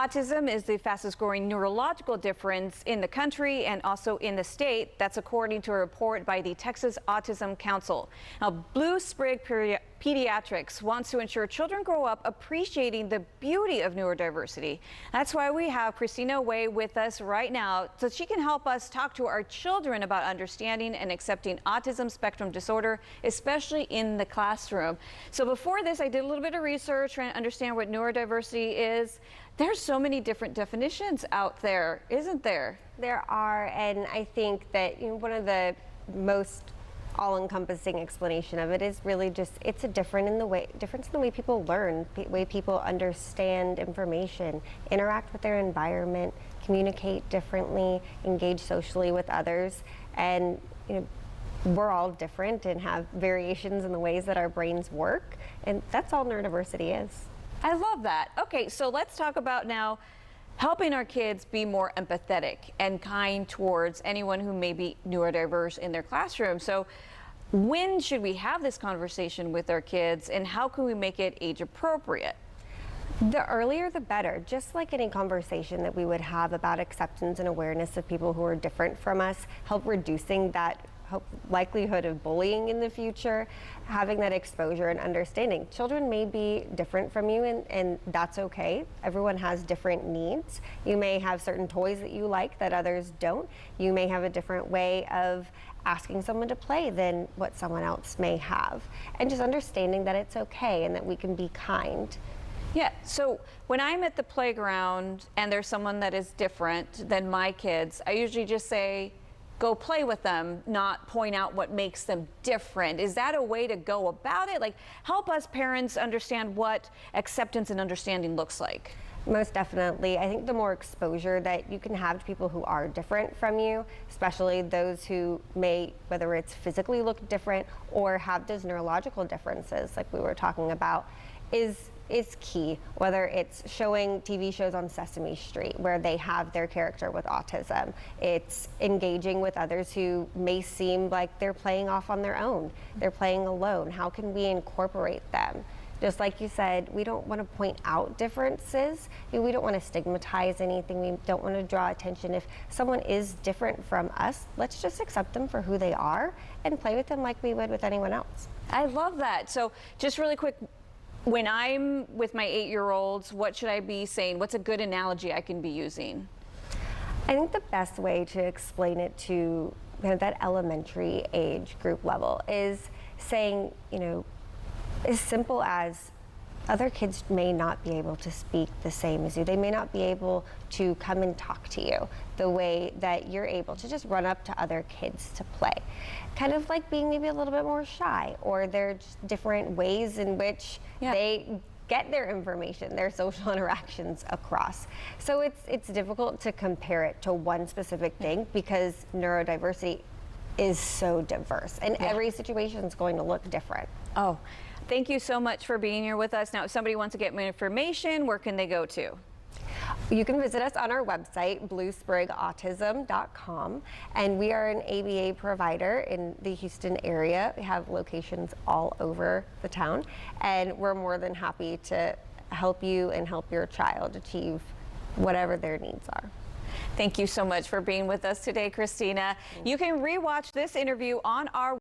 Autism is the fastest growing neurological difference in the country and also in the state. That's according to a report by the Texas Autism Council. Now, Blue Sprig Pediatrics wants to ensure children grow up appreciating the beauty of neurodiversity. That's why we have Christina Way with us right now so she can help us talk to our children about understanding and accepting autism spectrum disorder, especially in the classroom. So before this, I did a little bit of research trying to understand what neurodiversity is. There's so many different definitions out there, isn't there? There are, and I think that one of the most all-encompassing explanation of it is really just it's a difference in the way people learn, the way people understand information, interact with their environment, communicate differently, engage socially with others, and we're all different and have variations in the ways that our brains work, and that's all neurodiversity is. I love that. Okay, so let's talk about now helping our kids be more empathetic and kind towards anyone who may be neurodiverse in their classroom. So when should we have this conversation with our kids, and how can we make it age appropriate? The earlier the better. Just like any conversation that we would have about acceptance and awareness of people who are different from us, help reducing that likelihood of bullying in the future, having that exposure and understanding. Children may be different from you, and that's okay. Everyone has different needs. You may have certain toys that you like that others don't. You may have a different way of asking someone to play than what someone else may have. And just understanding that it's okay and that we can be kind. Yeah, so when I'm at the playground and there's someone that is different than my kids, I usually just say, go play with them, not point out what makes them different. Is that a way to go about it? Like, help us parents understand what acceptance and understanding looks like. Most definitely. I think the more exposure that you can have to people who are different from you, especially those who may, whether it's physically look different or have those neurological differences like we were talking about, is key. Whether it's showing TV shows on Sesame Street where they have their character with autism, it's engaging with others who may seem like they're playing off on their own, they're playing alone. How can we incorporate them? Just like you said, we don't want to point out differences. We don't want to stigmatize anything. We don't want to draw attention. If someone is different from us, let's just accept them for who they are and play with them like we would with anyone else. I love that. So just really quick, when I'm with my 8-year-olds, what should I be saying? What's a good analogy I can be using? I think the best way to explain it to that elementary age group level is saying, as simple as other kids may not be able to speak the same as you. They may not be able to come and talk to you the way that you're able to just run up to other kids to play. Kind of like being maybe a little bit more shy, or there's just different ways in which they get their information, their social interactions across. So it's difficult to compare it to one specific thing because neurodiversity is so diverse and every situation is going to look different. Oh, thank you so much for being here with us. Now, if somebody wants to get more information, where can they go to? You can visit us on our website, bluesprigautism.com, and we are an ABA provider in the Houston area. We have locations all over the town, and we're more than happy to help you and help your child achieve whatever their needs are. Thank you so much for being with us today, Christina. You can rewatch this interview on our